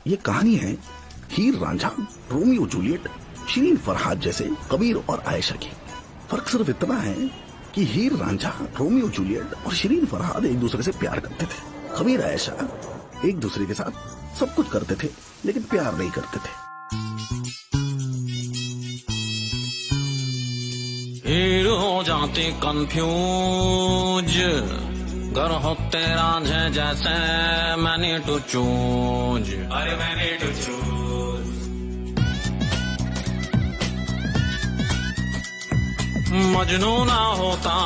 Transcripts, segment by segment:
ये कहानी है हीर रांझा, रोमियो जूलियट, शिरीन फरहाद जैसे कबीर और आयशा की। फर्क सिर्फ इतना है कि हीर रांझा, रोमियो जूलियट और शिरीन फरहाद एक दूसरे से प्यार करते थे। कबीर आयशा एक दूसरे के साथ सब कुछ करते थे लेकिन प्यार नहीं करते थे। हीर हो जाते कंफ्यूज, घर होते रांझे जैसे मैंने टू चूज। अरे मैंने टू चूज। मजनू ना होता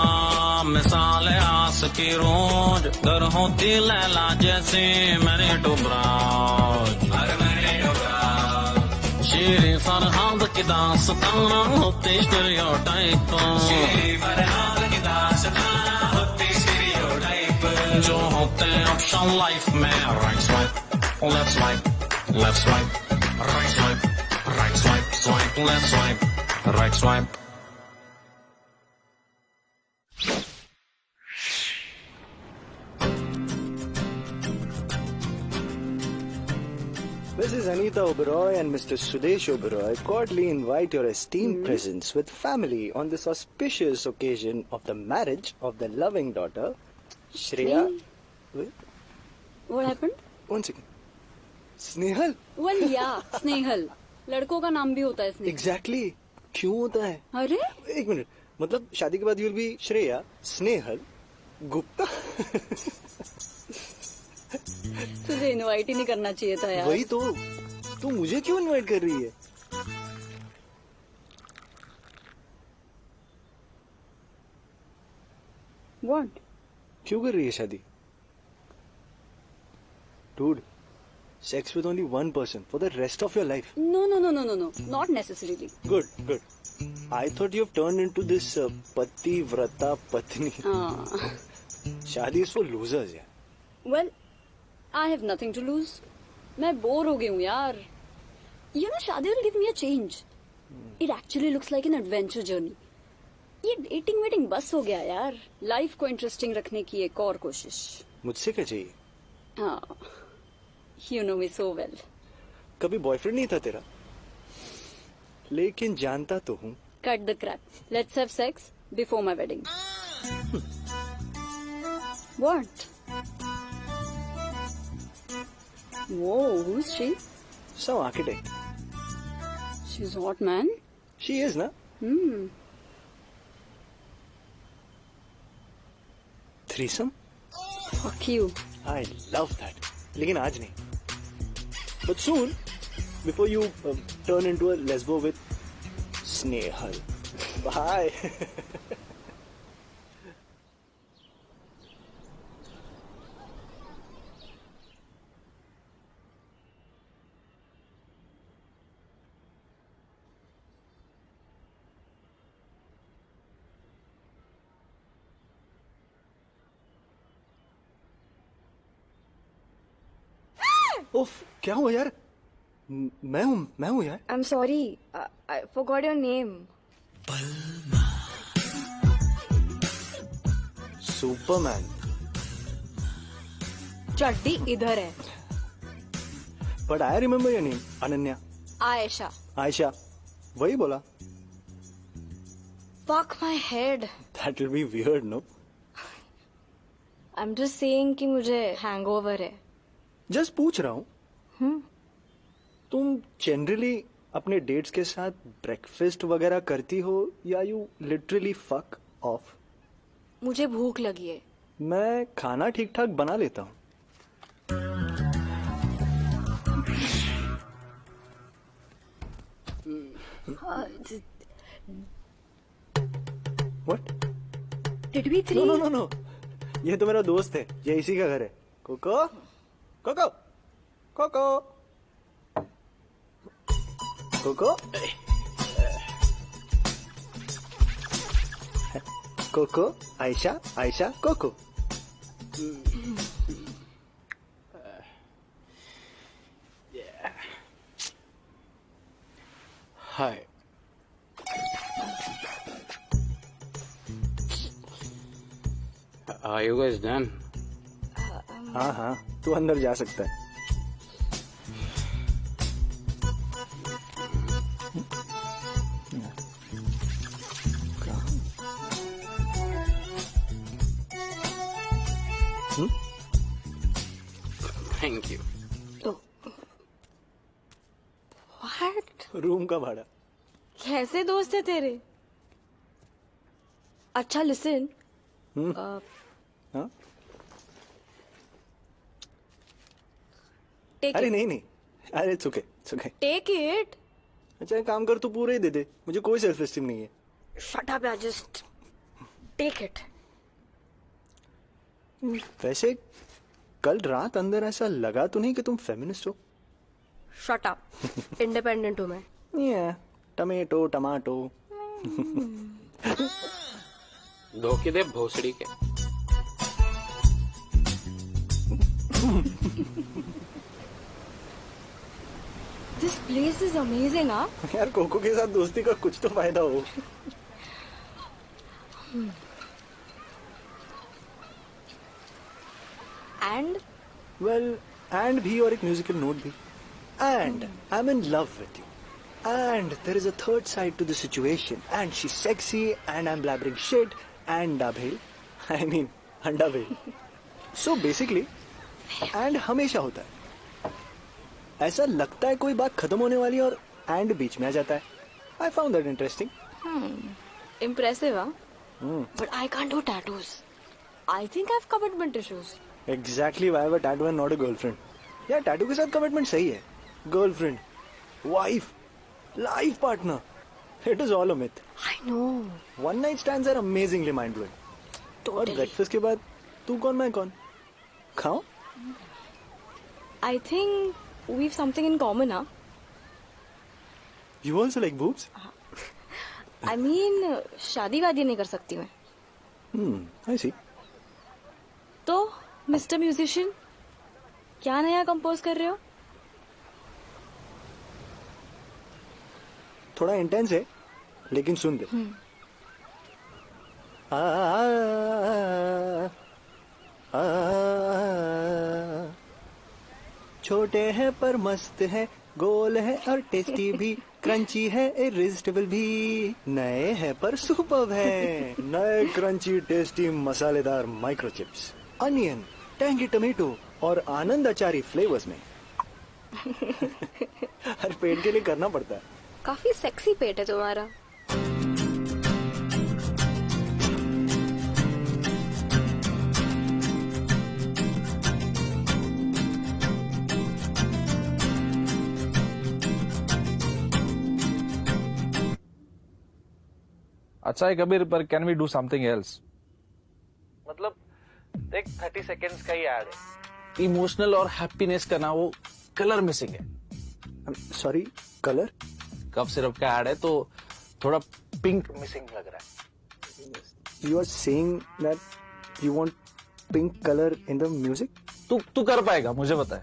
मिसाल आस की रोज, घर होती लैला जैसे मैंने टू ब्राज। अरे मैंने टू ब्राज। शिरीन फरहाद की दास्तान होती स्टीरियोटाइप। शिरीन फरहाद की दास्तान होती स्टीरियोटाइप। जो होते ऑप्शन लाइफ में right swipe, left swipe, left swipe, right swipe, right swipe, swipe, left swipe, right swipe. Mrs. Anita Oberoi and Mr. Sudesh Oberoi cordially invite your esteemed presence with family on this auspicious occasion of the marriage of their loving daughter, Shreya. Wait. What happened? 1 second. Snehal. Well, yeah, Snehal. लड़कों का नाम भी होता है Snehal. Exactly. क्यों होता है? अरे? एक मिनट, मतलब शादी के बाद you'll be श्रेया, स्नेहल, गुप्ता। तुझे इनवाइट ही नहीं करना चाहिए था यार। वही तो, तू मुझे क्यों इनवाइट कर रही है? What? क्यों कर रही है शादी? Dude, sex with only one person for the rest of your life. No, not necessarily. Good, good. I thought you've turned into this pati vrata patni. शादी is for losers यार. Well, I have nothing to lose. मैं bore हो गई हूँ यार। You know, शादी will give me a change. It actually looks like an adventure journey. ये dating waiting बस हो गया यार। लाइफ को इंटरेस्टिंग रखने की एक और कोशिश। मुझसे क्या चाहिए? हाँ, you know me so well. कभी बॉयफ्रेंड नहीं था तेरा, लेकिन जानता तो हूँ। Cut the crap. Let's have sex before my wedding. What? Whoa, who's she? Some architect. She's hot, man. She is ना? Threesome? Fuck you. I love that. लेकिन आज नहीं. But soon, before you turn into a lesbo with Snehal. Bye. उफ, क्या हुआ यार? मैं हूँ यार। I'm sorry, I forgot your name. Superman. चड्डी इधर है। But I remember your name, Ananya. Ayesha. Ayesha, वही बोला। Fuck my head. That will be weird, no? I'm just saying कि मुझे hangover है। जस्ट पूछ रहा हूँ। तुम जनरली अपने डेट्स के साथ ब्रेकफास्ट वगैरह करती हो या यू लिटरली फक ऑफ? मुझे भूख लगी है। मैं खाना ठीक ठाक बना लेता हूँ। What? Did we three? No. ये तो मेरा दोस्त है, ये इसी का घर है। Coco Coco Coco Coco Coco Ayesha Ayesha Coco. Hi. Are you guys done? हाँ, तू अंदर जा सकता है। Thank you. व्हाट? रूम का भाड़ा। कैसे दोस्त है तेरे? अच्छा लिसन, हाँ? टेक अरे इट, नहीं नहीं, अरे it's okay, it's okay. Take it. अच्छा एक काम कर, तू पूरे ही दे दे, मुझे कोई सेल्फ एस्टीम नहीं है। शट अप यार, जस्ट टेक इट। वैसे कल रात अंदर ऐसा लगा तो नहीं कि तुम फेमिनिस्ट हो? शट अप, इंडिपेंडेंट हूँ मैं। Tomato tomato. धोखे दे भोसड़ी के। This place is amazing. हाँ, यार कोको के साथ दोस्ती का कुछ तो फायदा हो। एंड वेल एंड भी, और एक म्यूजिकल नोट भी। And I am in love with you, and there is a third side to the situation, and she sexy and I am blabbering shit and भेल, आई मीन अंडा भेल। So basically and हमेशा होता है। ऐसा लगता है कोई बात खत्म होने वाली है और एंड बीच में आ जाता है। I found that interesting. impressive, huh? But I can't do tattoos. I think I have commitment issues. Exactly why have a tattoo and not a girlfriend. यार टैटू के साथ कमिटमेंट सही है, girlfriend, wife, life partner, it is all a myth. I know. One night stands are amazingly mind blowing. और Totally. Breakfast के बाद तू कौन मैं कौन, खाओ। I think we've something in common, huh? You also like boobs? I mean, शादी वादी नहीं कर सकती मैं। आई सी। तो मिस्टर म्यूजिशियन, क्या नया कंपोज कर रहे हो? थोड़ा इंटेंस है लेकिन सुन दे। आ, आ, आ, छोटे हैं पर मस्त है, गोल है और टेस्टी भी, क्रंची है इरिजिस्टिबल भी, नए हैं पर सुपर्ब है, नए क्रंची टेस्टी मसालेदार micro chips, onion, tangy tomato और आनंद अचारी फ्लेवर्स में। हर पेट के लिए करना पड़ता है। काफी सेक्सी पेट है तुम्हारा। अच्छा है कबीर, पर can we do something else? मतलब देख 30 सेकेंड्स का ही ऐड है, इमोशनल और हैप्पीनेस का ना वो कलर मिसिंग है। Sorry, colour? कफ सिरप का ऐड है तो थोड़ा पिंक मिसिंग लग रहा है। You are saying that you want pink color in the music? तू कर पाएगा, मुझे पता है।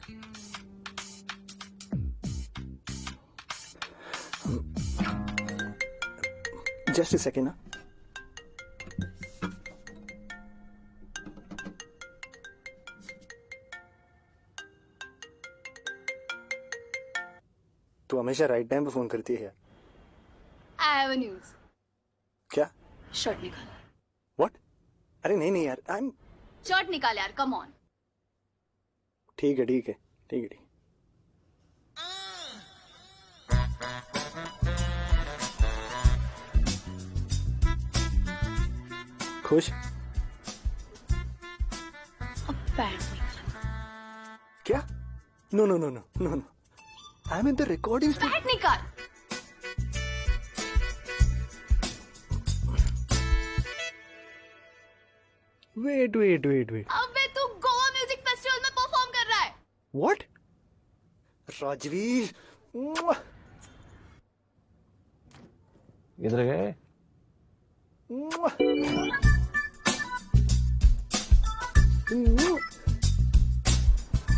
Just a second, ना। तू हमेशा राइट टाइम पे फोन करती है यार। I have a news. क्या? शर्ट निकाल। What? अरे नहीं नहीं यार, I'm शर्ट निकाल यार, कम ऑन। ठीक है ठीक है ठीक है ठीक। खुश? अब पैंट क्या? No no no no no no, I am in the recording. Pant निकाल। वेट वेट वेट वेट, अबे तू गोवा म्यूजिक फेस्टिवल में परफॉर्म कर रहा है। व्हाट? राजवीर, मुआ, इधर गए? मुआ।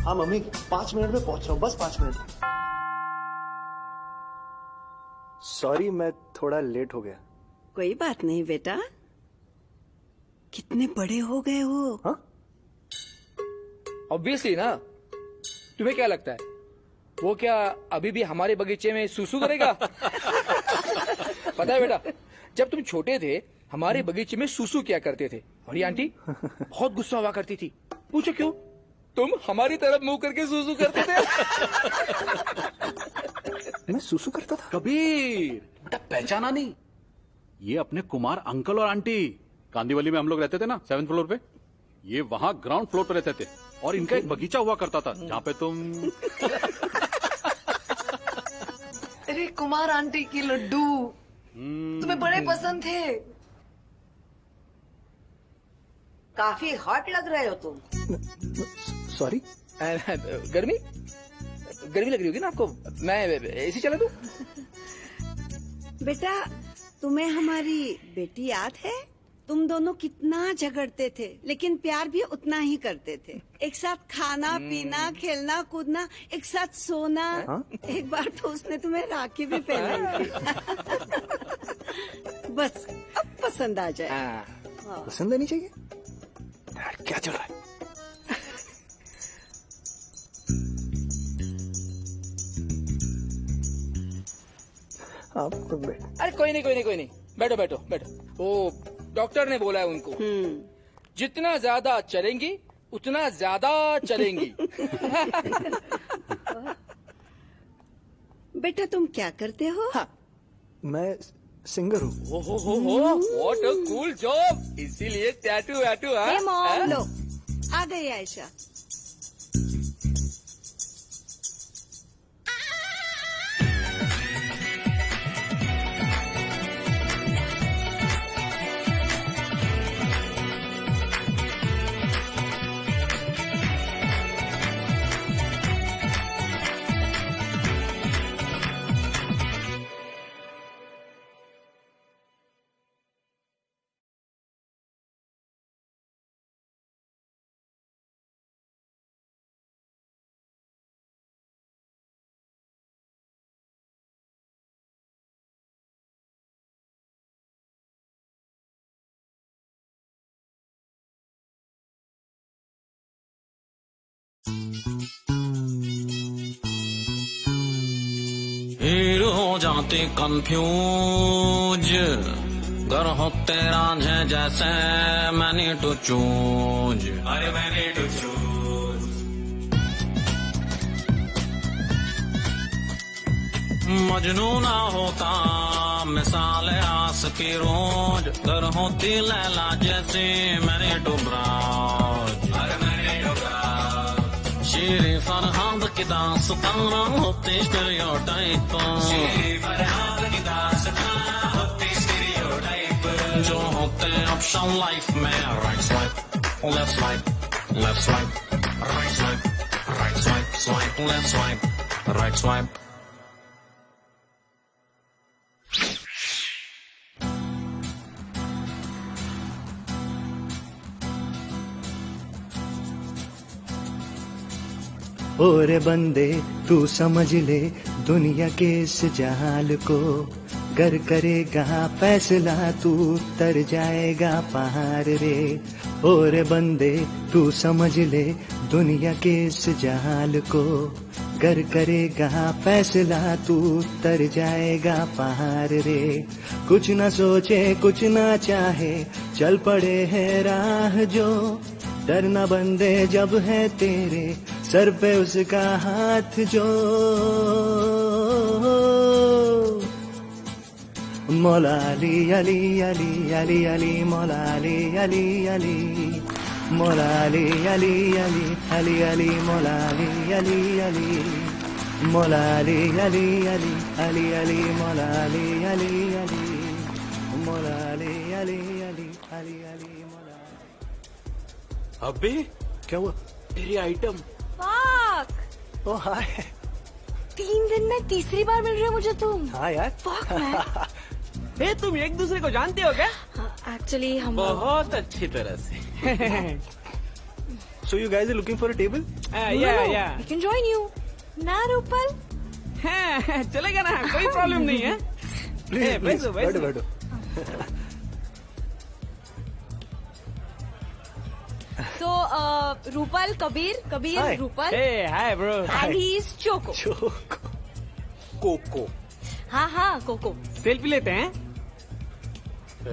हाँ मम्मी, 5 मिनट में पहुंच रहा हूँ, बस 5 मिनट। सॉरी, मैं थोड़ा लेट हो गया। कोई बात नहीं बेटा, कितने बड़े हो गए हो। हाँ? ऑब्वियसली ना, तुम्हें क्या लगता है वो क्या अभी भी हमारे बगीचे में सुसु करेगा? पता है बेटा, जब तुम छोटे थे हमारे बगीचे में सुसु किया करते थे और ये आंटी बहुत गुस्सा हुआ करती थी। पूछो क्यों? तुम हमारी तरफ मुंह करके सूसू करते थे। मैं सुसु करता था? कबीर बेटा पहचाना नहीं? ये अपने कुमार अंकल और आंटी कांदीवली में हम लोग रहते थे ना 7th फ्लोर पे। ये वहां ग्राउंड फ्लोर पे रहते थे और इनका एक बगीचा हुआ करता था जहाँ पे तुम। अरे कुमार आंटी की लड्डू तुम्हें बड़े पसंद थे। काफी हॉट लग रहे हो तुम। सॉरी। गर्मी गर्मी लग रही होगी ना आपको? मैं एसी चला दूं? बेटा तुम्हें हमारी बेटी याद है? तुम दोनों कितना झगड़ते थे लेकिन प्यार भी उतना ही करते थे। एक साथ खाना पीना खेलना कूदना, एक साथ सोना। एक बार तो उसने तुम्हें राखी भी पहनाई थी। बस अब पसंद आ जाए। पसंद आनी चाहिए। क्या चल रहा है? आप तो अरे कोई नहीं कोई नहीं कोई नहीं, बैठो बैठो बैठो। वो डॉक्टर ने बोला है उनको जितना ज्यादा चलेंगी उतना ज्यादा चलेंगी। बेटा तुम क्या करते हो? हाँ, मैं सिंगर हूँ। हो व्हाट अ कूल जॉब। इसीलिए टैटू वैटू। लो आ गई आयशा। हीर हो जाते कंफ्यूज गर हो तेरा है जैसे मैंने टू चूज। अरे मैंने टू चूज। मजनू ना होता मिसाल आस की रोज गर होती लैला जैसे मैंने टू ब्राज। अरे मैंने टू ब्राज। शीरी फरहाद की दास्तान होती स्टीरियोटाइप। शीरी फरहाद की दास्तान होती स्टीरियोटाइप। जो होते ऑप्शन लाइफ में right swipe left swipe left swipe right swipe right swipe swipe left swipe right swipe. ओरे बंदे तू समझ ले दुनिया के इस जहाल को। गर करेगा फैसला तू तर जाएगा पहाड़ रे। ओरे बंदे तू समझ ले दुनिया के इस जहाल को। गर करेगा फैसला तू तर जाएगा पहाड़ रे। कुछ न सोचे कुछ न चाहे चल पड़े है राह जो। डरना बंदे जब है तेरे सर पे उसका हाथ जो। मौला अली अली अली अली अली मौला अली अली अली मौला अली अली अली अली अली मौला अली अली अली मौला अली अली अली अली अली मौला अली अली अली मौला अली अली अली अली अली मौला। अबे क्या हुआ? तेरी आइटम। फक। ओ हाय। 3 दिन में तीसरी बार मिल रहे हो मुझे तुम। हाँ यार। Fuck man. तुम एक दूसरे को जानते हो क्या? एक्चुअली हम बहुत अच्छी तरह से। So you guys are looking for a table? Yeah. We can join you. ना रूपल? चलेगा ना, कोई प्रॉब्लम नहीं है। Please, बैठो बैठो बैठो। So Rupal Kabir Hi. Rupal hi bro. and he is Choco. Coco. हाँ कोको। सेल्फी लेते हैं।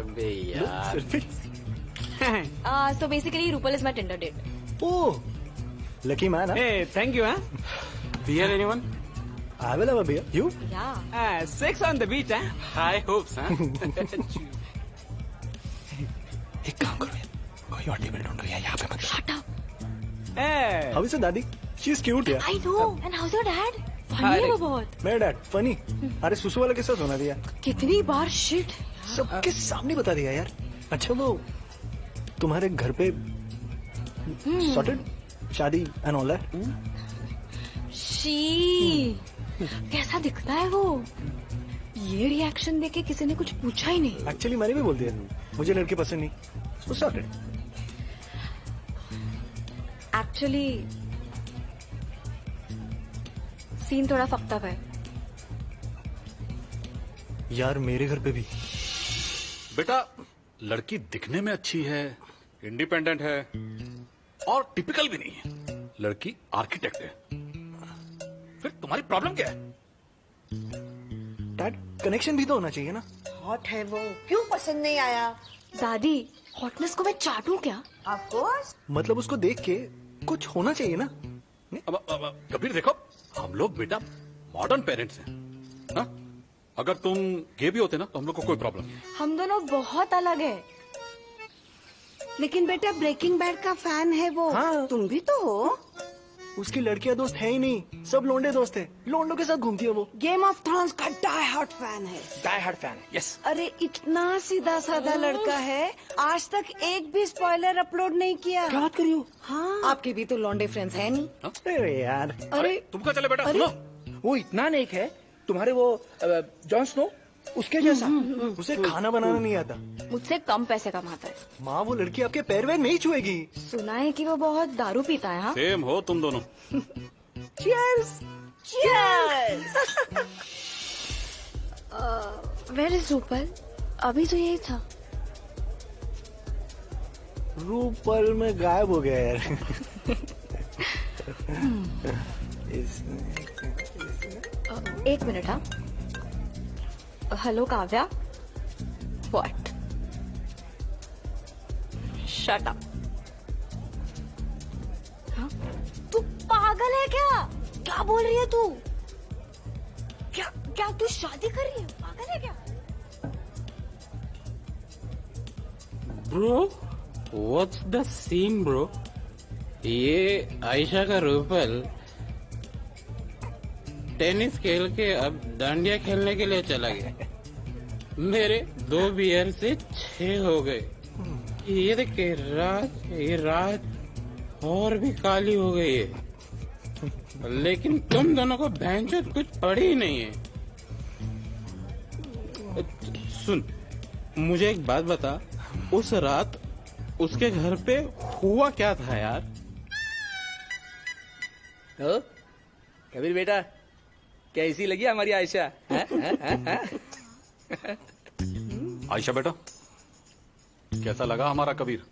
अबे यार। So basically Rupal is my Tinder date. Oh, lucky man, huh? Hey, thank you, huh? Beer, anyone? I will have a beer. You? Yeah. Sex on the beach, huh? High hopes, huh? एक काम करो यार, कोई और table ढूंढो यार, यहाँ पे मत। Shut up. Hey. How is it, दादी? She's cute यार. I know. And how's your dad? Funny है वो बहुत. मेरा डैड फनी. अरे सुसु वाला किस्सा सुना दिया. कितनी बार shit. सबके सामने बता दिया यार. अच्छा वो तुम्हारे घर पे सॉर्टेड शादी एंड ऑल दैट. शी. कैसा दिखता है वो? ये रिएक्शन देके किसी ने कुछ पूछा ही नहीं. एक्चुअली मैंने भी बोल दिया, मुझे लड़के पसंद नहीं. So sorted. एक्चुअली सीन थोड़ा फक्ता है यार. मेरे घर पे भी. बेटा लड़की दिखने में अच्छी है, इंडिपेंडेंट है और टिपिकल भी नहीं है. लड़की आर्किटेक्ट है. फिर तुम्हारी प्रॉब्लम क्या है? डैड कनेक्शन भी तो होना चाहिए ना. हॉट है वो, क्यों पसंद नहीं आया? दादी हॉटनेस को मैं चाटूं क्या? Of course. मतलब उसको देख के कुछ होना चाहिए ना. अब कबीर देखो, हम लोग बेटा मॉडर्न पेरेंट्स हैं. हाँ? अगर तुम गे भी होते ना तो हम लोग को कोई प्रॉब्लम नहीं. हम दोनों बहुत अलग है. लेकिन बेटा ब्रेकिंग बैड का फैन है वो. हाँ. तुम भी तो हो. उसकी लड़कियां दोस्त है ही नहीं, सब लोंडे दोस्त है. लोंडों के साथ घूमती है वो. गेम ऑफ थ्रोन्स का डाई हार्ड फैन है. Die hard fan. Yes. अरे इतना सीधा साधा लड़का है, आज तक एक भी स्पॉइलर अपलोड नहीं किया. क्या बात करी हो? हाँ. आपके भी तो लॉन्डे फ्रेंड्स है नहीं. अरे यार. अरे तुम क्या चले बेटा? अरे? सुनो, वो इतना नेक है तुम्हारे वो जॉन स्नो उसके जैसा. उसे खाना बनाना नहीं आता. मुझसे कम पैसे कमाता है. माँ वो लड़की आपके पैर वैर नहीं छुएगी. सुना है कि वो बहुत दारू पीता है. हाँ. सेम हो तुम दोनों. Cheers. Cheers. Where is Rupal? अभी तो यही था. रूपल में गायब हो गया यार. एक मिनट. हाँ. Hello Kavya. What? Shut up. तू पागल है क्या? क्या बोल रही है तू? क्या क्या तू शादी कर रही है? पागल है क्या? Bro, what's the scene, bro? ये आयशा का रूपल टेनिस खेल के अब डांडिया खेलने के लिए चला गया. मेरे 2 बियर से 6 हो गए. ये देख के ये रात और भी काली हो गई है. लेकिन तुम दोनों को भैंचोद कुछ पड़ी ही नहीं है. सुन, मुझे एक बात बता, उस रात उसके घर पे हुआ क्या था यार? कबीर बेटा कैसी लगी हमारी आयशा? आयशा बेटा कैसा लगा हमारा कबीर?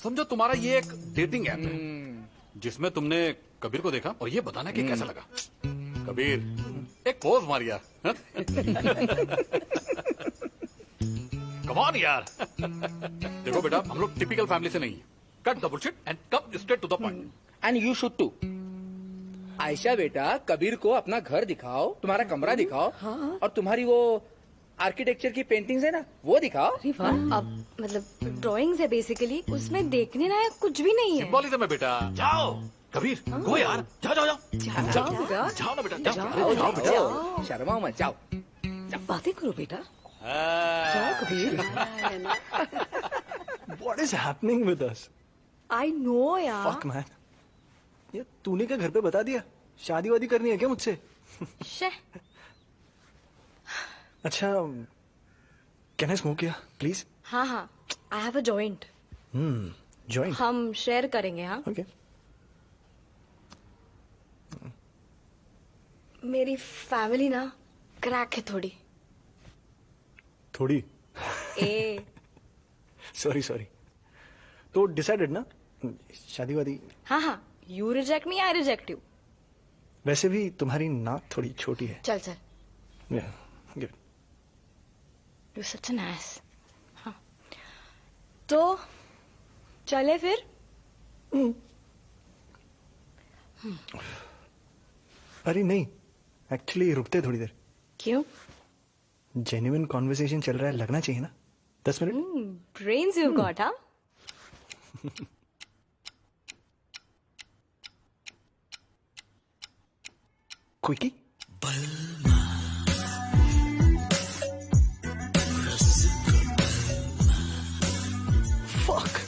समझो तुम्हारा ये एक डेटिंग ऐप है जिसमें तुमने कबीर को देखा और ये बताना कि कैसा लगा. कबीर एक पोज मार यार. कमान यार. देखो बेटा हम लोग टिपिकल फैमिली से नहीं है. Cut the bullshit and come straight to the point. And you should too. Ayesha बेटा कबीर को अपना घर दिखाओ, तुम्हारा कमरा दिखाओ. हाँ. और तुम्हारी वो आर्किटेक्चर की पेंटिंग्स है ना वो दिखाओ. अब मतलब ड्राइंग्स है बेसिकली. उसमें देखने लायक कुछ भी नहीं है. सिंबॉलिज्म है बेटा. जाओ कबीर गो यार. जाओ जाओ जाओ जाओ जाओ ना बेटा. जाओ जाओ बेटा. शर्माओ मत. जाओ बातें करो बेटा. What is happening with us? I know यार. Fuck man. ये तूने क्या घर पे बता दिया? शादी वादी करनी है क्या मुझसे? अच्छा कैन आई स्मोक या प्लीज? हाँ हाँ. I have a joint. Joint हम शेयर करेंगे. हाँ. ओके. मेरी फैमिली ना क्रैक है थोड़ी. थोड़ी. ए सॉरी. तो डिसाइडेड ना शादी वादी? हाँ हाँ. You reject me, I reject you. वैसे भी तुम्हारी नाक थोड़ी छोटी है. चल चल. Give. You such an S. हाँ. तो चले फिर. अरे नहीं, एक्चुअली रुकते थोड़ी देर। क्यों? जेन्युइन कॉन्वर्सेशन चल रहा है, लगना चाहिए ना। 10 मिनट। ब्रेन्स यू गॉट, हाँ? क्विकी। Fuck.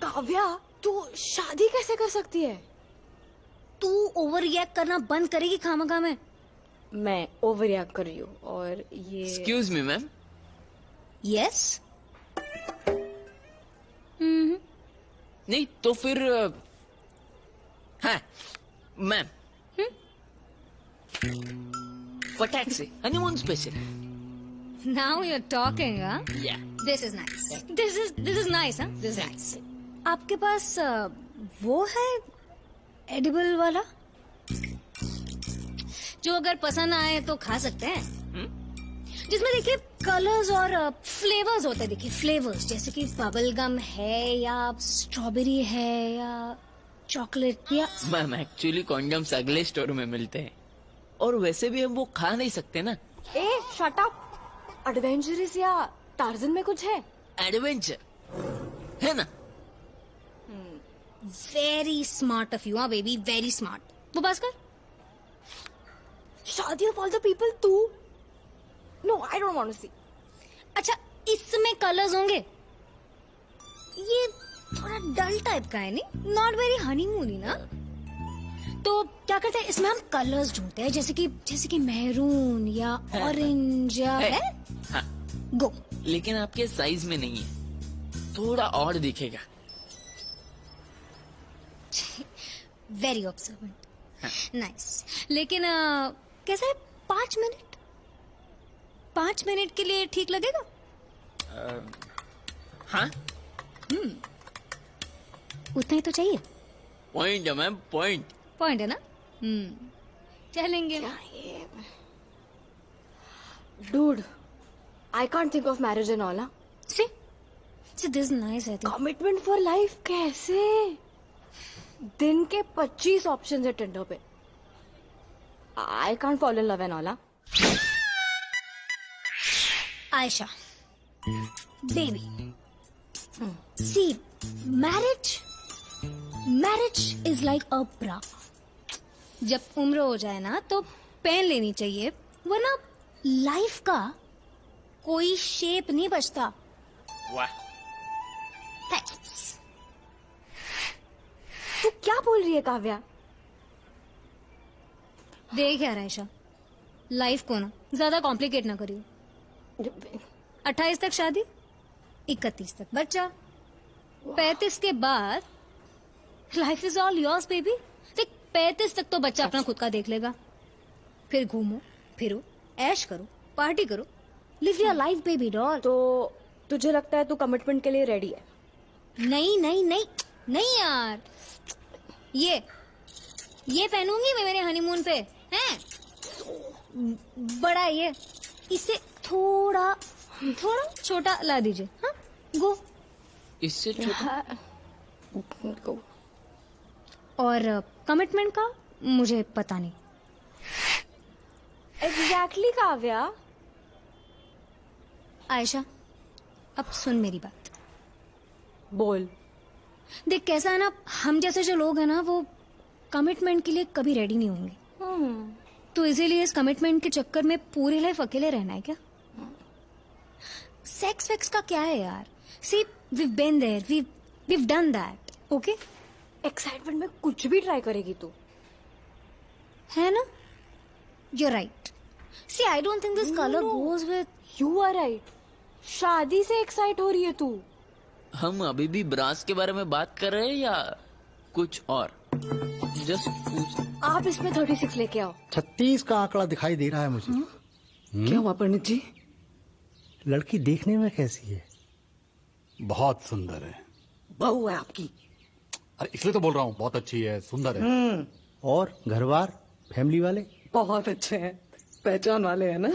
काव्या, तू शादी कैसे कर सकती है? तू ओवर रिएक्ट करना बंद करेगी खामखा में? मैं ओवर रिएक्ट कर रही हूँ और ये एक्सक्यूज मी मैम। यस। नहीं तो फिर हाँ मैम, फटाक से honeymoon special. Now you are talking, हाँ? Yeah this is nice, this is nice, हाँ? This is nice. आपके पास वो है एडिबल वाला जो अगर पसंद आए तो खा सकते हैं, जिसमें देखिए कलर्स और फ्लेवर्स होते हैं। देखिए फ्लेवर्स जैसे कि बबल गम है या स्ट्रॉबेरी है या चॉकलेट या मैम एक्चुअली कॉन्डम्स अगले स्टोर में मिलते हैं और वैसे भी हम वो खा नहीं सकते ना। ए शट अप। एडवेंचरस या टार्जन में कुछ है? एडवेंचर है ना? वेरी स्मार्ट ऑफ यू, हाँ बेबी, वेरी स्मार्ट। वो बस कर। शादी ऑफ ऑल द पीपल तू? No, I don't want to see. अच्छा, इसमें कलर्स होंगे? ये थोड़ा डल टाइप का है, नहीं? नॉट वेरी हनीमूनी ना। तो क्या करते हैं, इसमें हम कलर्स ढूंढते हैं, जैसे कि मेहरून या ऑरेंज या है। हाँ। गो। लेकिन आपके साइज में नहीं है, थोड़ा और दिखेगा। Very observant, nice. लेकिन कैसा है, 5 मिनट? 5 मिनट के लिए ठीक लगेगा? हाँ, उतना ही तो चाहिए। पॉइंट है मैम, पॉइंट है ना? चलेंगे। Dude, I can't think of marriage and all. See, this is nice, I think. Commitment for life कैसे? दिन के 25 ऑप्शन है टिंडर पे। I can't follow in love and all. Aisha, baby, see, marriage is like a bra. जब उम्र हो जाए ना तो पहन लेनी चाहिए, वरना लाइफ का कोई शेप नहीं बचता। वाह, थैंक्स। तू क्या बोल रही है काव्या? देख यार आयशा, लाइफ को ना ज्यादा कॉम्प्लिकेट ना करियो। 28 तक शादी, 31 तक बच्चा, 35 के बाद life is all yours baby. देख 35 तक तो बच्चा अपना खुद का देख लेगा, फिर घूमो फिरो, ऐश करो, पार्टी करो, live your life baby doll. तो तुझे लगता है तू कमिटमेंट के लिए रेडी है? नहीं नहीं नहीं नहीं यार, ये पहनूंगी मैं मेरे हनीमून पे, हैं? बड़ा है ये, इसे थोड़ा छोटा ला दीजिए। हाँ, गो। इससे छोटा? गो। और कमिटमेंट का मुझे पता नहीं। एग्जैक्टली काव्या। आयशा, अब सुन मेरी बात। बोल। देख कैसा है ना, हम जैसे जो लोग हैं ना वो कमिटमेंट के लिए कभी रेडी नहीं होंगे। तो इसीलिए इस कमिटमेंट के चक्कर में पूरी लाइफ अकेले रहना है क्या? सेक्स वेक्स का क्या है यार? See we've been there, we've done that, okay? Excitement में कुछ भी ट्राई करेगी तू, है ना? You're right. See, I don't think this color goes with. You are right. शादी से एक्साइट हो रही है तू। हम अभी भी ब्रास के बारे में बात कर रहे हैं या कुछ और? जस्ट पूछ। आप इसमें 36 लेके आओ। 36 का आंकड़ा दिखाई दे रहा है मुझे। क्या हुआ पंडित जी? लड़की देखने में कैसी है? बहुत सुंदर है। बहू है आपकी? अरे इसलिए तो बोल रहा हूँ, बहुत अच्छी है, सुंदर है। और घर बार, फैमिली वाले? बहुत अच्छे हैं, पहचान वाले हैं ना।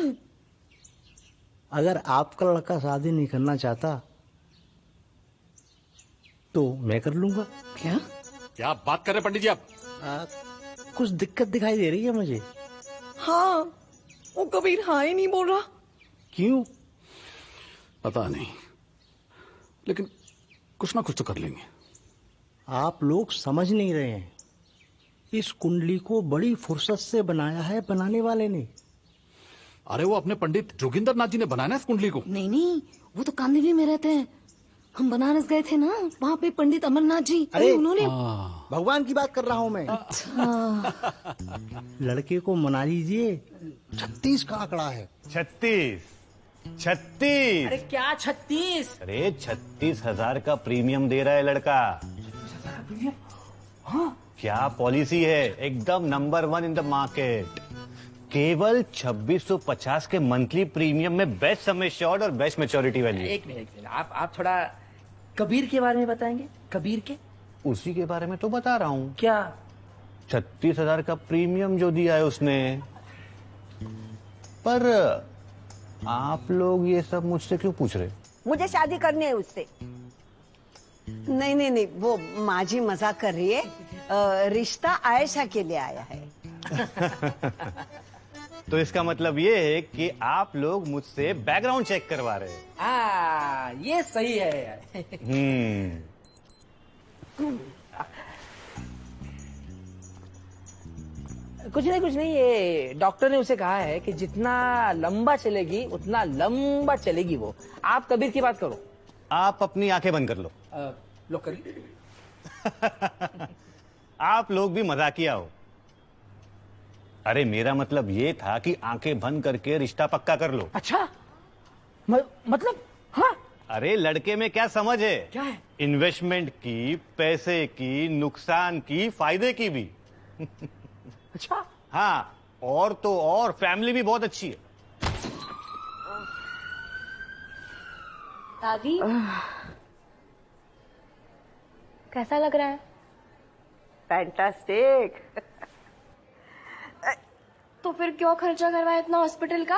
अगर आपका लड़का शादी नहीं करना चाहता तो मैं कर लूंगा। क्या बात कर रहे पंडित जी आप? कुछ दिक्कत दिखाई दे रही है मुझे। हाँ, वो कबीर हाँ ही नहीं बोल रहा। क्यों? पता नहीं, लेकिन कुछ ना कुछ तो कर लेंगे। आप लोग समझ नहीं रहे हैं, इस कुंडली को बड़ी फुर्सत से बनाया है बनाने वाले ने। अरे वो अपने पंडित जोगिंदर नाथ जी ने बनाया ना इस कुंडली को। नहीं, वो तो कांदिवली में रहते हैं। हम बनारस गए थे ना, वहाँ पे पंडित अमरनाथ जी, अरे उन्होंने भगवान की बात कर रहा हूँ मैं। लड़के को मना लीजिए, 36 का आंकड़ा है। 36। अरे क्या 36? अरे 36,000 का प्रीमियम दे रहा है लड़का। क्या पॉलिसी है, एकदम नंबर 1 इन द मार्केट। केवल 2650 के मंथली प्रीमियम में बेस्ट सम एश्योर्ड और बेस्ट मैच्योरिटी वैल्यू। एक मिनट, आप थोड़ा कबीर के बारे में बताएंगे? कबीर के? उसी के बारे में तो बता रहा हूँ। क्या? 36,000 का प्रीमियम जो दिया है उसने। पर आप लोग ये सब मुझसे क्यों पूछ रहे? मुझे शादी करनी है उससे। नहीं, वो माँ जी मजाक कर रही है। रिश्ता आयशा के लिए आया है। तो इसका मतलब ये है कि आप लोग मुझसे बैकग्राउंड चेक करवा रहे हैं। ये सही है। कुछ नहीं, ये डॉक्टर ने उसे कहा है कि जितना लंबा चलेगी उतना लंबा चलेगी वो। आप कबीर की बात करो। आप अपनी आंखें बंद कर लो। लो करिए। आप लोग भी मजाकिया हो। अरे मेरा मतलब ये था कि आंखें बंद करके रिश्ता पक्का कर लो। अच्छा, मतलब? हाँ। अरे लड़के में क्या समझ है? क्या है? इन्वेस्टमेंट की, पैसे की, नुकसान की, फायदे की भी। अच्छा। हाँ, और तो और फैमिली भी बहुत अच्छी है। दादी कैसा लग रहा है? फैंटास्टिक। तो फिर क्यों खर्चा करवाया इतना हॉस्पिटल का?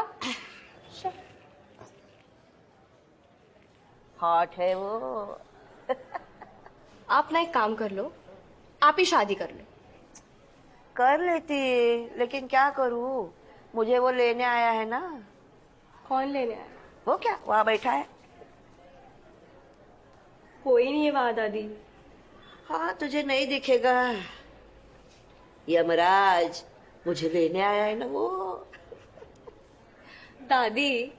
हॉट है वो। आप ना एक काम कर लो, आप ही शादी कर लो। कर लेती, लेकिन क्या करूं, मुझे वो लेने आया है ना। कौन लेने आया? वो क्या, वहां बैठा है। कोई नहीं है वहां दादी। हाँ, तुझे नहीं दिखेगा। यमराज मुझे लेने आया है ना वो। दादी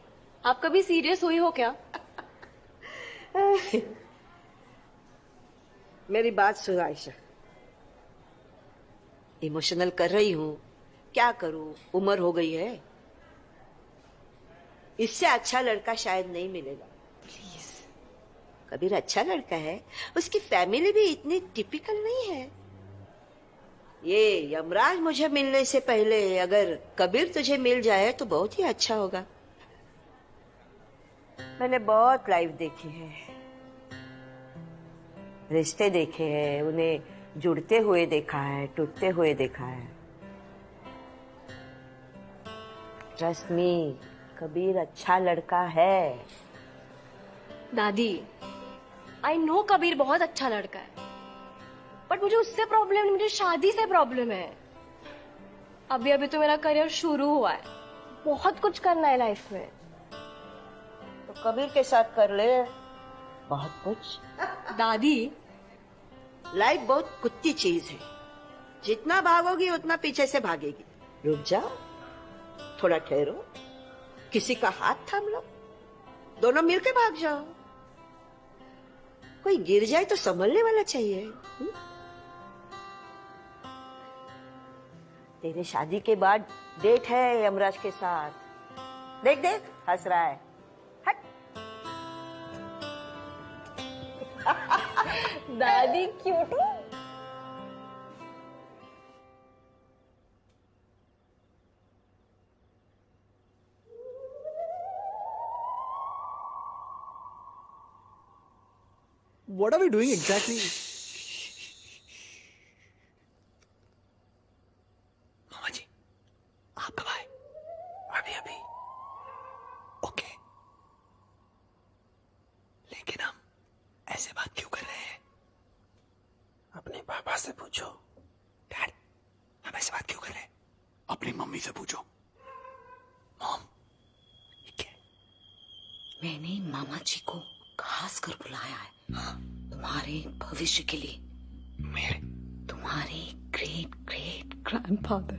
आप कभी सीरियस हुई हो क्या? मेरी बात सुन आयशा, इमोशनल कर रही हूँ, क्या करूँ, उम्र हो गई है। इससे अच्छा लड़का शायद नहीं मिलेगा। प्लीज। कबीर अच्छा लड़का है, उसकी फैमिली भी इतनी टिपिकल नहीं है। ये यमराज मुझे मिलने से पहले अगर कबीर तुझे मिल जाए तो बहुत ही अच्छा होगा। मैंने बहुत लाइफ देखी है, रिश्ते देखे हैं, उन्हें जुड़ते हुए देखा है, टूटते हुए देखा है। ट्रस्ट मी, कबीर अच्छा लड़का है। दादी आई नो कबीर बहुत अच्छा लड़का है, बट मुझे उससे प्रॉब्लम नहीं, मुझे शादी से प्रॉब्लम है। अभी अभी तो मेरा करियर शुरू हुआ है, बहुत कुछ करना है लाइफ में। तो कबीर के साथ कर ले बहुत कुछ। दादी लाइफ बहुत कुत्ती चीज है, जितना भागोगी उतना पीछे से भागेगी। रुक जाओ, थोड़ा ठहरो, किसी का हाथ थाम लो, दोनों मिलके भाग जाओ। कोई गिर जाए तो संभलने वाला चाहिए। तेरे शादी के बाद डेट है यमराज के साथ। देख देख हंस रहा है। हट। दादी क्यूट हो। What are we doing exactly? मामा जी, आप कब आए? अभी ओके। लेकिन हम ऐसे बात क्यों कर रहे हैं? अपने पापा से पूछो। डैड, हम ऐसे बात क्यों कर रहे हैं? अपनी मम्मी से पूछो। मॉम, मैंने मामा जी को खास कर बुलाया है। तुम्हारे भविष्य के लिए। मेरे? तुम्हारे ग्रेट ग्रेट ग्रैंडफादर,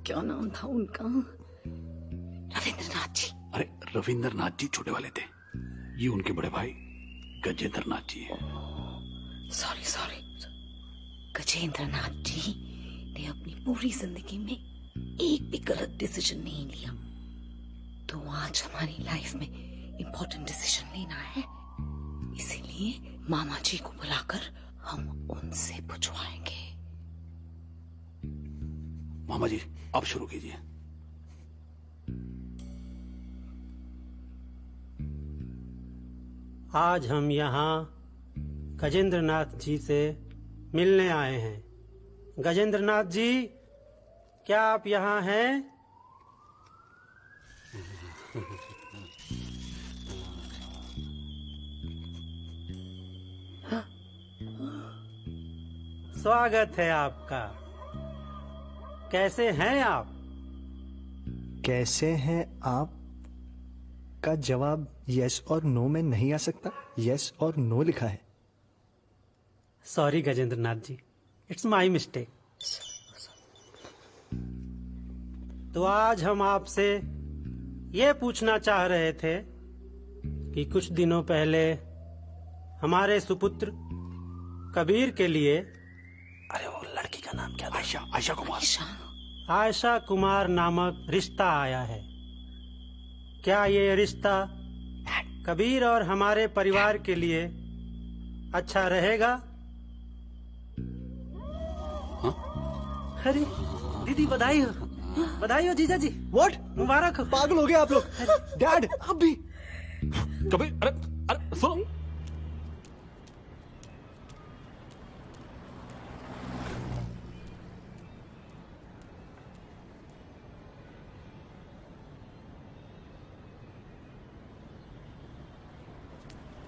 क्या नाम था उनका? रविंद्रनाथ जी। अरे रविंद्रनाथ जी छोटे वाले थे, ये उनके बड़े भाई गजेंद्रनाथ जी हैं। सॉरी। गजेंद्रनाथ जी ने अपनी पूरी जिंदगी में एक भी गलत डिसीजन नहीं लिया, तो आज हमारी लाइफ में इम्पोर्टेंट डिसीजन लेना है, इसीलिए मामा जी को बुलाकर हम उनसे पूछवाएंगे। मामा जी अब शुरू कीजिए। आज हम यहाँ गजेंद्रनाथ जी से मिलने आए हैं। गजेंद्रनाथ जी, क्या आप यहाँ हैं? स्वागत है आपका। कैसे हैं आप? कैसे हैं आप का जवाब यस और नो में नहीं आ सकता। यस और नो लिखा है। Sorry Gajendranath ji, it's my mistake. तो आज हम आपसे ये पूछना चाह रहे थे कि कुछ दिनों पहले हमारे सुपुत्र कबीर के लिए, अरे वो लड़की का नाम क्या था? आयशा कुमार नामक रिश्ता आया है। क्या ये रिश्ता कबीर और हमारे परिवार के लिए अच्छा रहेगा? अरे दीदी बधाई हो जीजा जी। व्हाट? मुबारक हो। पागल हो गए आप लोग। डैड अब भी कबीर, अरे सुनो।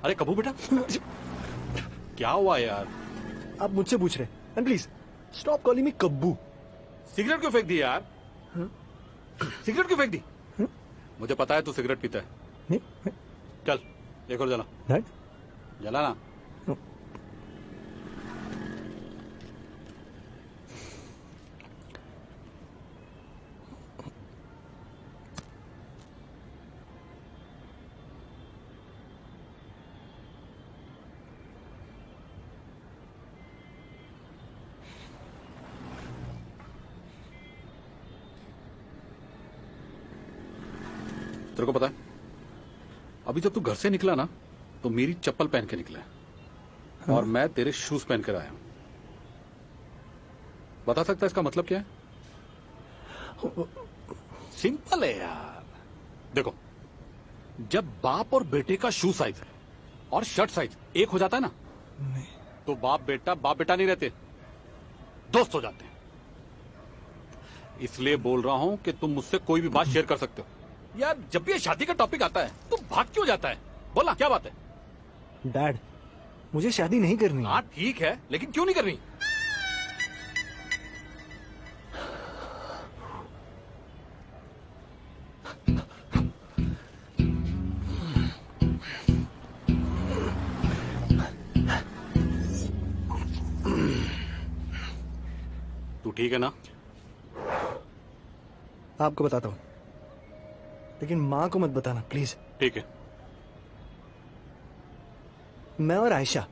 अरे कबू बेटा, क्या हुआ यार? आप मुझसे पूछ रहे हैं। And please stop calling me Kabbu. Cigarette क्यों फेंक दी यार? सिगरेट क्यों फेंक दी? मुझे पता है तू सिगरेट पीता है। नहीं। चल एक और जला। जला ना। तेरे को पता है, अभी जब तू घर से निकला ना तो मेरी चप्पल पहन के निकला है और मैं तेरे शूज पहन कर आया हूं। बता सकता है इसका मतलब क्या है? सिंपल है यार। देखो, जब बाप और बेटे का शू साइज और शर्ट साइज एक हो जाता है ना, तो बाप बेटा नहीं रहते, दोस्त हो जाते हैं। इसलिए बोल रहा हूं कि तुम मुझसे कोई भी बात शेयर कर सकते हो। यार जब भी ये शादी का टॉपिक आता है तो भाग क्यों जाता है? बोला क्या बात है? डैड, मुझे शादी नहीं करनी। हाँ ठीक है, लेकिन क्यों नहीं करनी? ठीक है ना? आपको बताता हूँ, लेकिन माँ को मत बताना प्लीज। ठीक है। मैं और आयशा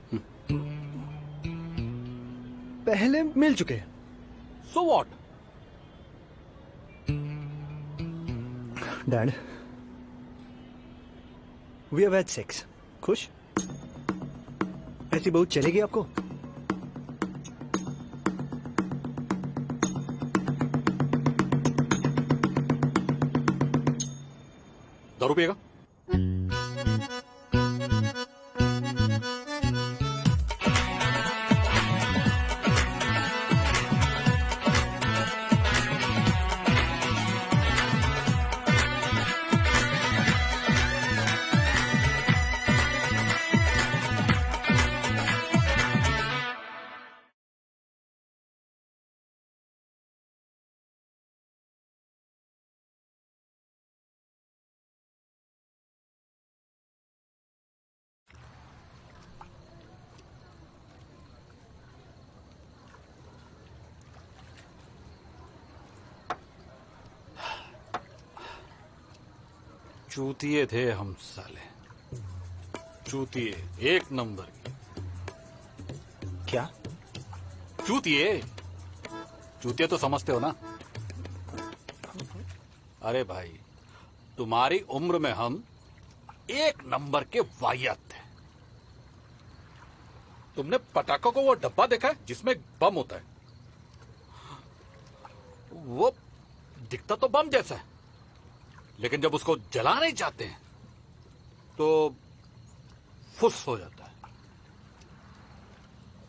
पहले मिल चुके हैं। So what? Dad, we have had sex. खुश? ऐसी बहुत चलेगी आपको? दारू पिएगा? चूतिए थे हम साले, चूतिए एक नंबर के। क्या? चूतिए, चूतिए तो समझते हो ना? अरे भाई, तुम्हारी उम्र में हम एक नंबर के वाहियात थे। तुमने पटाखों को वो डब्बा देखा है जिसमें बम होता है? वो दिखता तो बम जैसा है, लेकिन जब उसको जला नहीं चाहते हैं तो फुस हो जाता है।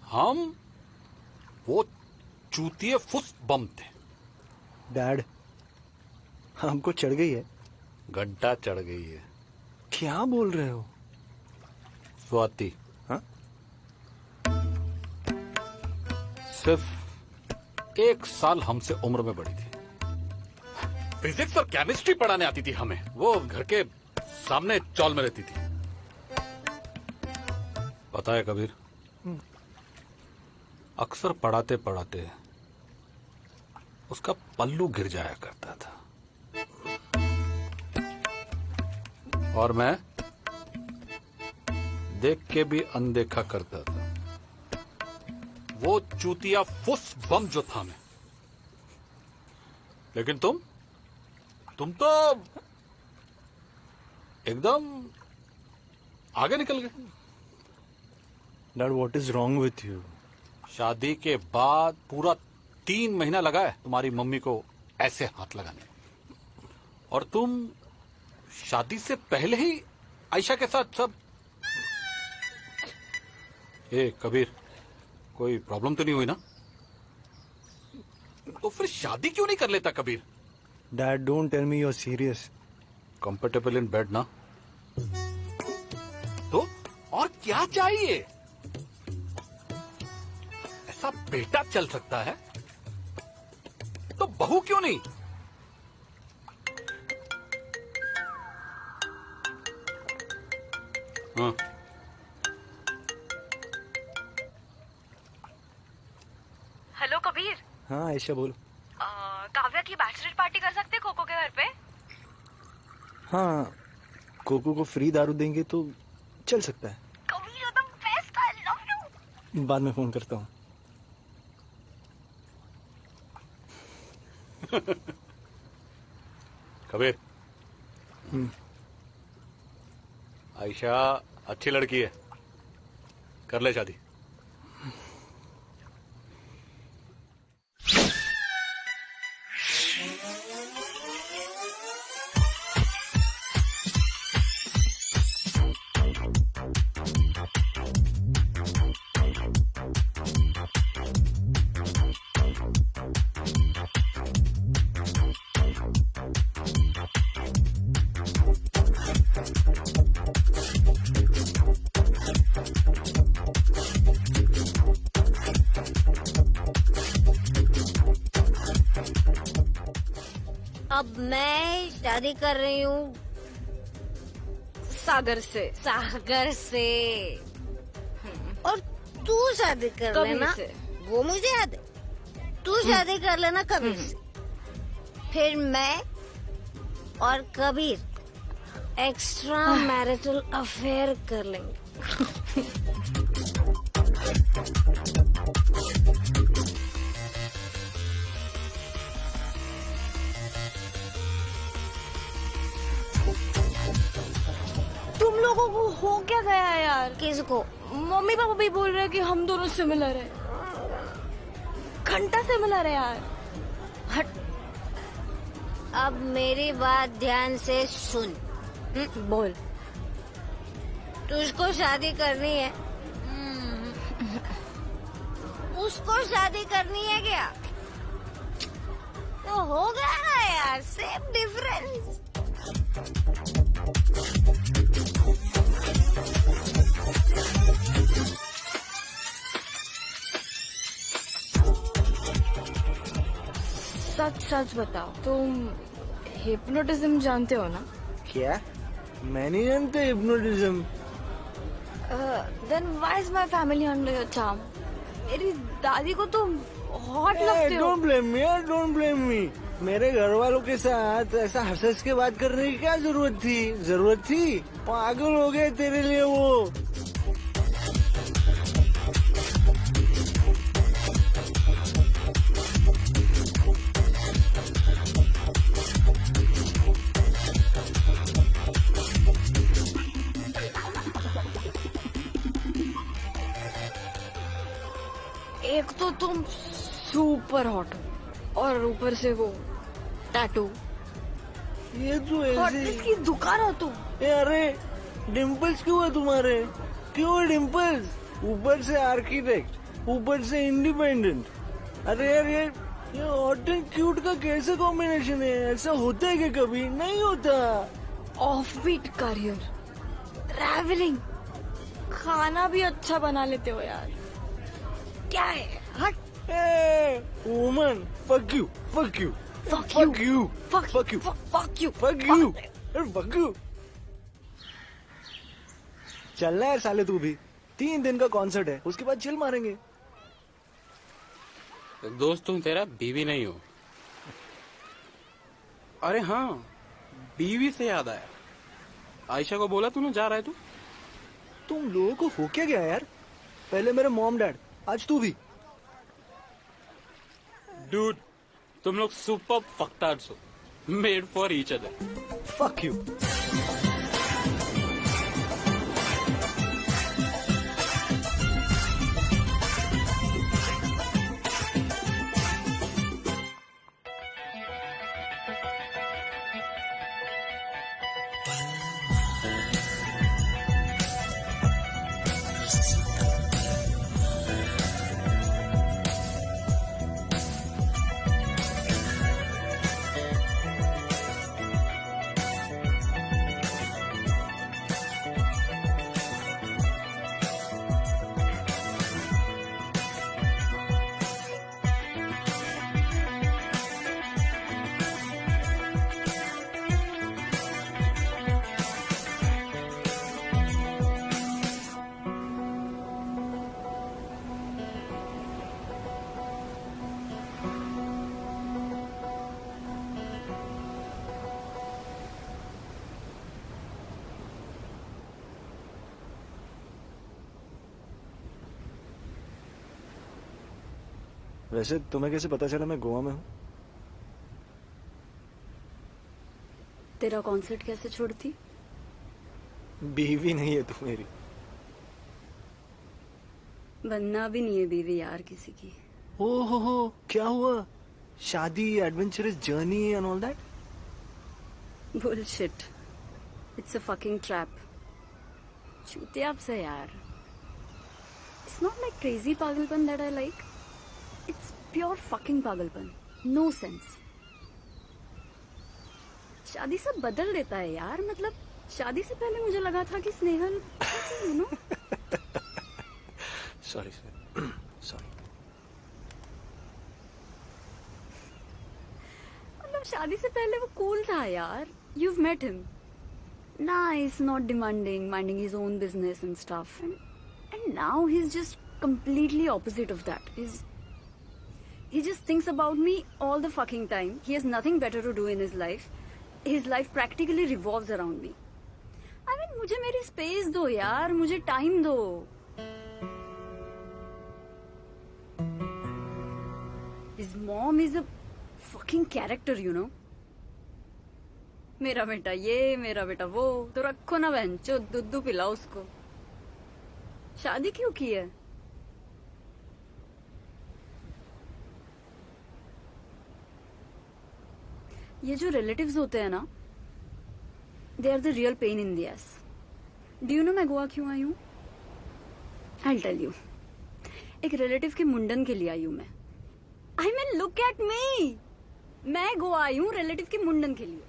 हम वो चूतिए फुस बम थे। डैड, हमको चढ़ गई है। घंटा चढ़ गई है। क्या बोल रहे हो? स्वाति, हाँ? सिर्फ 1 साल हमसे उम्र में बड़ी थी। फिजिक्स और केमिस्ट्री पढ़ाने आती थी हमें। वो घर के सामने चौल में रहती थी। पता है कबीर, अक्सर पढ़ाते पढ़ाते उसका पल्लू गिर जाया करता था और मैं देख के भी अनदेखा करता था। वो चूतिया फुस बम जो था मैं। लेकिन तुम तो एकदम आगे निकल गए। Dad, what is wrong with you? शादी के बाद पूरा 3 महीना लगा है तुम्हारी मम्मी को ऐसे हाथ लगाने, और तुम शादी से पहले ही आयशा के साथ सब। ए कबीर, कोई प्रॉब्लम तो नहीं हुई ना? तो फिर शादी क्यों नहीं कर लेता Kabir? Dad, don't tell me you are serious. Comfortable in bed ना? तो और क्या चाहिए? ऐसा बेटा चल सकता है तो बहू क्यों नहीं? हाँ। हेलो कबीर। हाँ आयशा, बोलो। काव्या की बैचलर पार्टी कर सकते कोको के घर पे? हाँ, कोको को फ्री दारू देंगे तो चल सकता है। Kabir, you are the best, I love you. बाद में फोन करता हूँ। कबीर, आयशा अच्छी लड़की है, कर ले शादी। अब मैं शादी कर रही हूँ सागर से। सागर से। और तू शादी कर कबीर लेना, से। वो मुझे याद है। तू शादी कर लेना कबीर से, फिर मैं और कबीर एक्स्ट्रा मैरिटल अफेयर कर लेंगे। तुम लोगों को हो क्या गया यार? किसको? मम्मी पापा भी बोल रहे हैं कि हम दोनों सिमिलर है, घंटा सिमिलर है यार। हट, अब मेरी बात ध्यान से सुन। बोल। तुझको शादी करनी है? उसको शादी करनी है क्या? तो हो गया ना यार, सेम डिफरेंस। सच सच बताओ, तुम हिप्नोटिज्म जानते हो ना? क्या? मैं नहीं जानते hypnotism. Then why is my family under your charm? मेरी दादी को तुम हॉट लगते हो। डोंट ब्लेम मी यार, डोंट ब्लेम मी। मेरे घर वालों के साथ ऐसा हंस के बात करने की क्या जरूरत थी? जरूरत थी? पागल हो गए तेरे लिए वो। एक तो तुम सुपर हॉट हो और ऊपर से वो टैटू। ये तो ऐसे हॉटनेस की दुकान हो तुम। अरे डिम्पल्स क्यों है तुम्हारे? क्यों है डिम्पल्स? ऊपर से आर्किटेक्ट, ऊपर से इंडिपेंडेंट। अरे यार ये हॉट एंड क्यूट का कैसे कॉम्बिनेशन है? ऐसा होता है क्या कभी? नहीं होता। ऑफ बीट करियर, ट्रैवलिंग, खाना भी अच्छा बना लेते हो यार। क्या है? हट। Woman, fuck you, fuck you, Fuck fuck you. you, Fuck fuck you, fuck you, fuck you, fuck you। चलना है साले तू भी। 3 दिन का कॉन्सर्ट है, उसके बाद चिल मारेंगे। दोस्त तुम तेरा बीवी नहीं हो। अरे हाँ, बीवी से याद आया, आयशा को बोला तूने जा रहा है तू? तुम लोगों को हो क्या गया यार? पहले मेरे मॉम डैड, आज तू भी। डूड, तुम लोग सुपर फक्टार्ड्स हो, made for each other. Fuck you. वैसे तुम्हें कैसे पता चला मैं गोवा में हूँ? तेरा कॉन्सर्ट कैसे छोड़ती? बीवी नहीं है तू मेरी। बनना भी नहीं है बीवी यार किसी की। ओ हो, क्या हुआ? शादी, adventurous journey and all that? Bullshit, it's a fucking trap. चूतिया से यार। इट्स नॉट लाइक क्रेजी पागलपन that I like. It's pure fucking पागलपन, no sense। शादी सब बदल देता है यार। मतलब शादी से पहले मुझे लगा था कि Snehal, you know? Sorry, sorry। मतलब शादी से पहले वो कूल था यार। You've met him, nice, not demanding, minding his own business and stuff, and now he's just completely opposite of that. He just thinks about me all the fucking time. He has nothing better to do in his life. His life practically revolves around me. I mean, मुझे मेरी space दो यार, मुझे time दो. His mom is a fucking character, you know. मेरा बेटा ये, मेरा बेटा वो, तो रखो ना बहनचो, दूध पिलाओ उसको. शादी क्यों की है? ये जो रिलेटिव्स होते हैं ना, they are the real pain in the ass. Do you know मैं गोवा क्यों आई हूँ? I tell you. एक रिलेटिव के मुंडन के लिए आई हूँ मैं. I mean look at me. मैं गोवा आई हूँ रिलेटिव के मुंडन के लिए.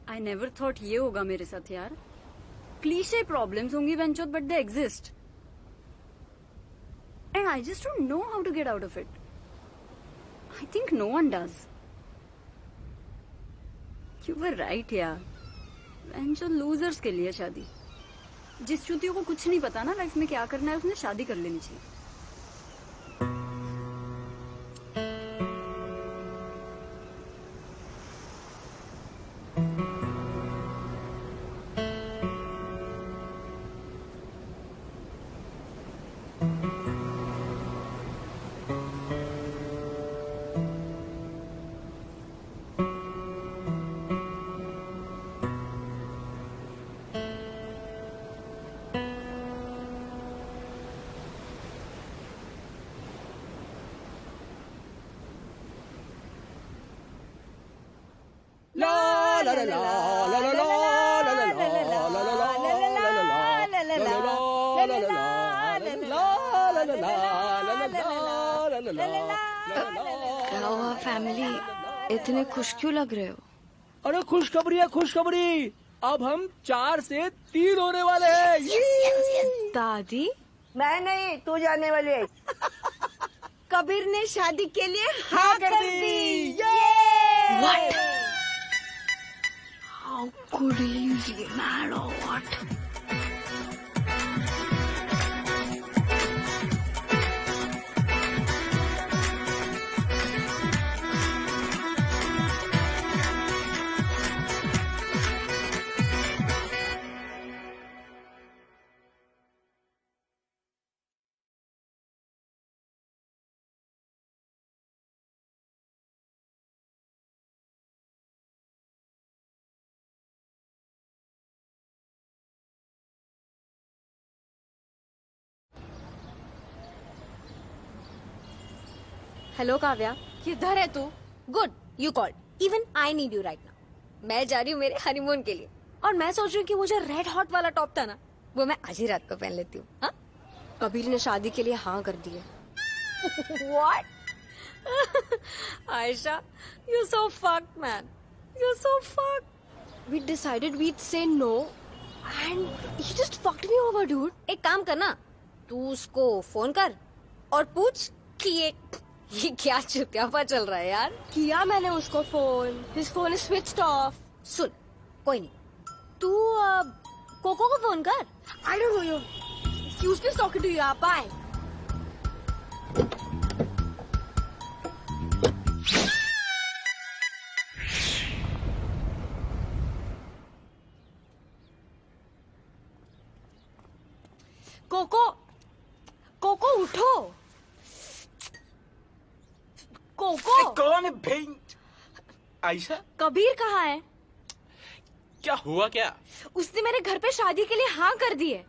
आई नेवर थॉट ये होगा मेरे साथ यार. क्लीशे प्रॉब्लम्स होंगी बेंचोत, but they exist. And I just don't know how to get out of it. I think no one does. You were right यार. बेंचोत लूजर्स के लिए शादी. जिस चूतियों को कुछ नहीं पता ना लाइफ में क्या करना है, उसने शादी कर लेनी चाहिए. क्या हुआ फैमिली, इतने खुश क्यों लग रहे हो? अरे खुशखबरी है खुशखबरी. अब हम 4 से 3 होने वाले हैं. दादी, मैं नहीं, तू जाने वाली है. कबीर ने शादी के लिए हाँ कर दी. What? How could he be mad or what? Hello Kavya, किधर है तू? Good, you called. Even I need you right now. मैं जा रही हूँ मेरे हनीमून के लिए, और मैं सोच रही हूँ कि वो जो रेड हॉट वाला टॉप था ना, वो मैं आज ही रात को पहन लेती हूँ. हाँ, कबीर ने शादी के लिए हाँ कर दी है. What? Aisha, you're so fucked, man. You're so fucked. We decided we'd say no, and he just fucked me over, dude. एक काम करना, तू उसको फोन कर और पूछ कि ये क्या चुतियापा चल रहा है यार. किया मैंने उसको phone. His phone is switched off. सुन, कोई नहीं, तू कोको को फोन कर. I don't know you. He was just talking to you. Bye. Coco, Coco उठो. कोको, कौन है भेंट? आयशा, कबीर कहाँ है? क्या हुआ क्या? उसने मेरे घर पे शादी के लिए हाँ कर दी है.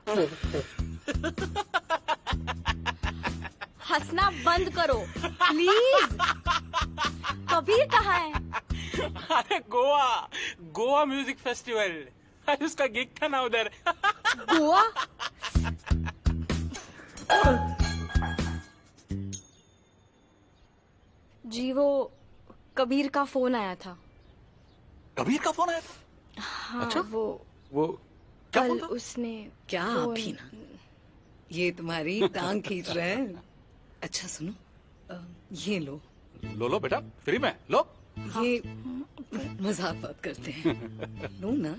हंसना बंद करो प्लीज. कबीर कहाँ है? अरे गोवा म्यूजिक फेस्टिवल. उसका गिग था ना उधर. गोवा? जी वो कबीर का फोन आया था. कबीर का फोन आया था? हाँ, अच्छा? वो कल उसने क्या फोन- अभी ना, ये तुम्हारी टांग खींच रहे हैं. अच्छा सुनो, ये लो. लो बेटा, फ्री में लो. ये मजाक बात करते हैं. लो ना,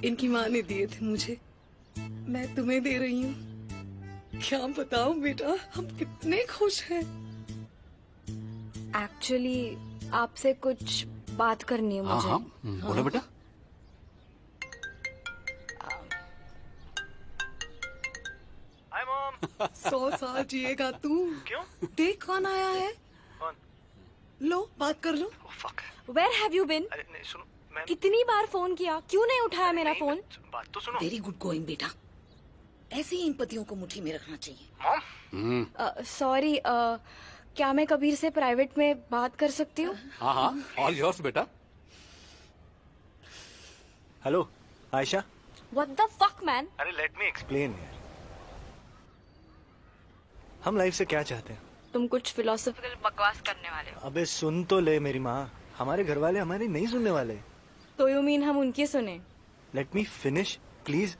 इनकी माँ ने दिए थे मुझे, मैं तुम्हें दे रही हूँ। क्या बताऊं बेटा, हम कितने खुश हैं। एक्चुअली आपसे कुछ बात करनी है मुझे। हाँ, बोलो बेटा। Hi mom. 100 साल जिएगा तू। क्यों? देख कौन आया है। कौन? लो बात कर लो। Where have you been? अरे नहीं सुनो, मैं कितनी बार फोन किया, क्यों नहीं उठाया मेरा फोन? बात तो सुनो। वेरी गुड गोइंग बेटा, ऐसे ही इन पतियों को मुट्ठी में रखना चाहिए। मॉम। सॉरी, क्या मैं कबीर से प्राइवेट में बात कर सकती हूँ? हाँ हाँ, ऑल योर्स बेटा। Hello Ayesha. What the fuck man? अरे लेट मी एक्सप्लेन। हम लाइफ से क्या चाहते हैं? तुम कुछ फिलोसॉफिकल बकवास करने वाले हो। अबे सुन तो ले मेरी माँ, हमारे घर वाले हमारी नहीं सुनने वाले। तो यू मीन हम उनकी सुने? Let me finish please.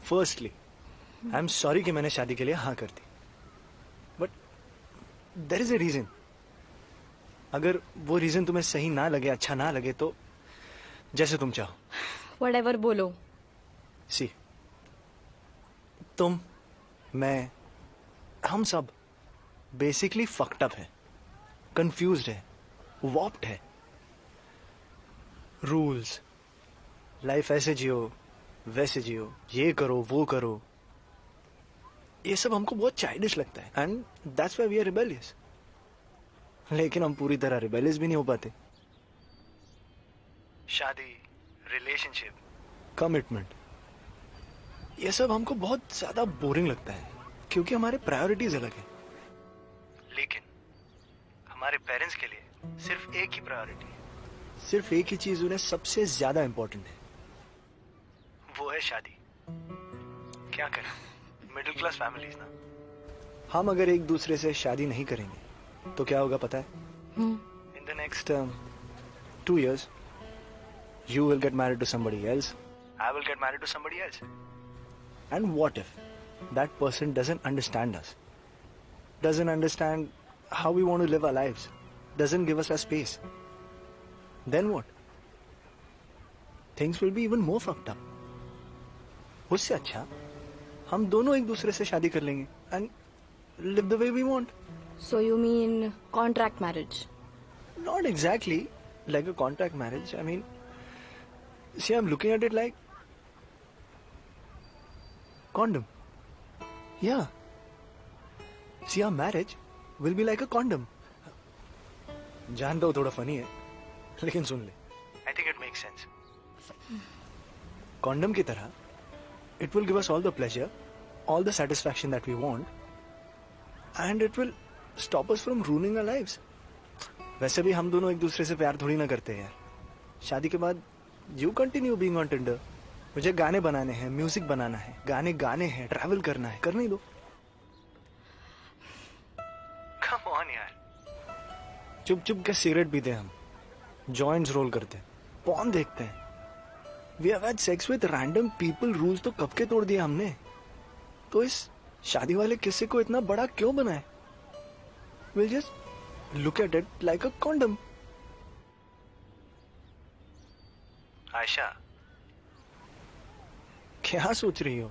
Firstly I am sorry कि मैंने शादी के लिए हाँ कर दी, but there is a reason. अगर वो रीजन तुम्हें सही ना लगे, अच्छा ना लगे, तो जैसे तुम चाहो। Whatever बोलो। सी, तुम, मैं, हम सब बेसिकली फक्ड अप है, कंफ्यूज्ड है, वॉप्ड है। रूल्स, लाइफ ऐसे जियो वैसे जियो, ये करो वो करो, ये सब हमको बहुत चाइल्डिश लगता है and that's why we are rebellious. लेकिन हम पूरी तरह रिबेलियस भी नहीं हो पाते। शादी, रिलेशनशिप, कमिटमेंट, ये सब हमको बहुत ज्यादा बोरिंग लगता है क्योंकि हमारे प्रायोरिटीज अलग है। लेकिन हमारे पेरेंट्स के लिए सिर्फ एक ही प्रायोरिटी है, सिर्फ एक ही चीज उन्हें सबसे ज्यादा इंपॉर्टेंट है, वो है शादी। क्या करें, मिडिल क्लास फैमिलीज ना। हम अगर एक दूसरे से शादी नहीं करेंगे तो क्या होगा पता है? In the next 2 years you will get married to somebody else, I will get married to somebody else. And what if that person doesn't understand us, doesn't understand how we want to live our lives, doesn't give us a space? Then what? Things will be even more fucked up. उससे अच्छा हम दोनों एक दूसरे से शादी कर लेंगे and live the way we want. So you mean contract marriage? Not exactly like a contract marriage. I mean, see, I'm looking at it like condom. Yeah. See, our marriage will be like a condom. जानता हूँ थोड़ा funny है, लेकिन सुन ले. I think it makes sense. Condom की तरह, it will give us all the pleasure, all the satisfaction that we want, and it will stop us from ruining our lives. वैसे भी हम दोनों एक दूसरे से प्यार थोड़ी ना करते हैं यार. शादी के बाद You continue being on Tinder. मुझे गाने बनाने हैं, म्यूजिक बनाना है, गाने गाने हैं, ट्रैवल करना है, करने दो. Come on यार. चुप चुप के सिगरेट पीते हम, जॉइंट्स रोल करते हैं, पॉर्न देखते हैं. We have had sex with random people. Rules तो कब के तोड़ दिए हमने. तो इस शादी वाले किस्से को इतना बड़ा क्यों बनाए? We'll just look at it like a condom. Ayesha, क्या सोच रही हो?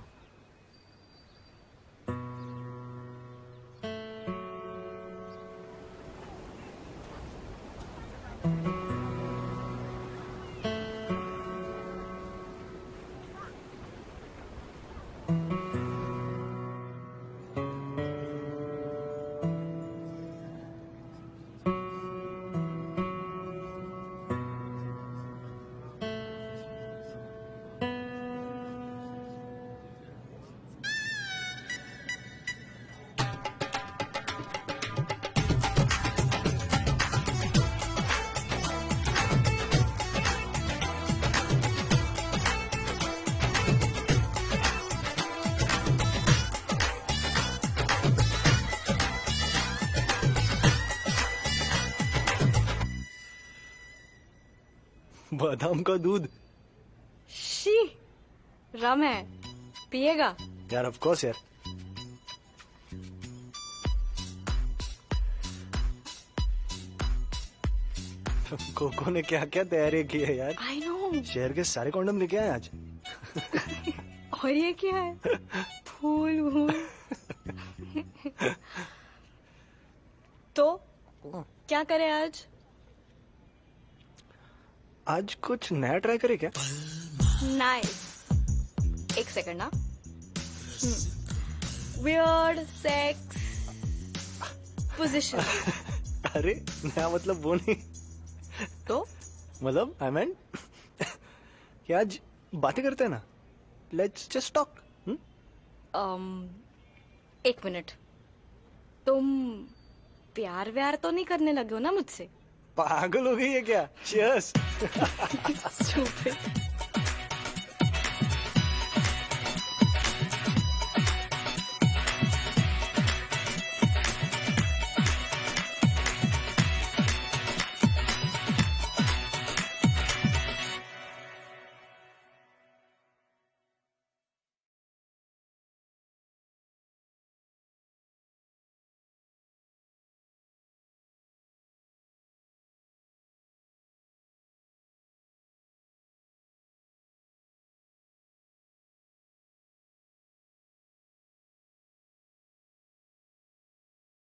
बादाम का दूध. शी, रम है, पिएगा? यार ऑफ कोर्स यार. कोको ने क्या क्या तैयारी की है यार. आई नो, हूँ। शहर के सारे कॉन्डम लेके आए आज। और ये क्या है? फूल वूल। तो क्या करें आज? आज कुछ नया ट्राई करे क्या? नाइस। एक सेकंड ना। Weird sex position. अरे नया मतलब वो नहीं तो मतलब आई मीन कि आज बातें करते हैं ना, लेट्स जस्ट टॉक। एक मिनट, तुम प्यार व्यार तो नहीं करने लगे हो ना मुझसे? पागल हो गई है क्या? Cheers। Stupid.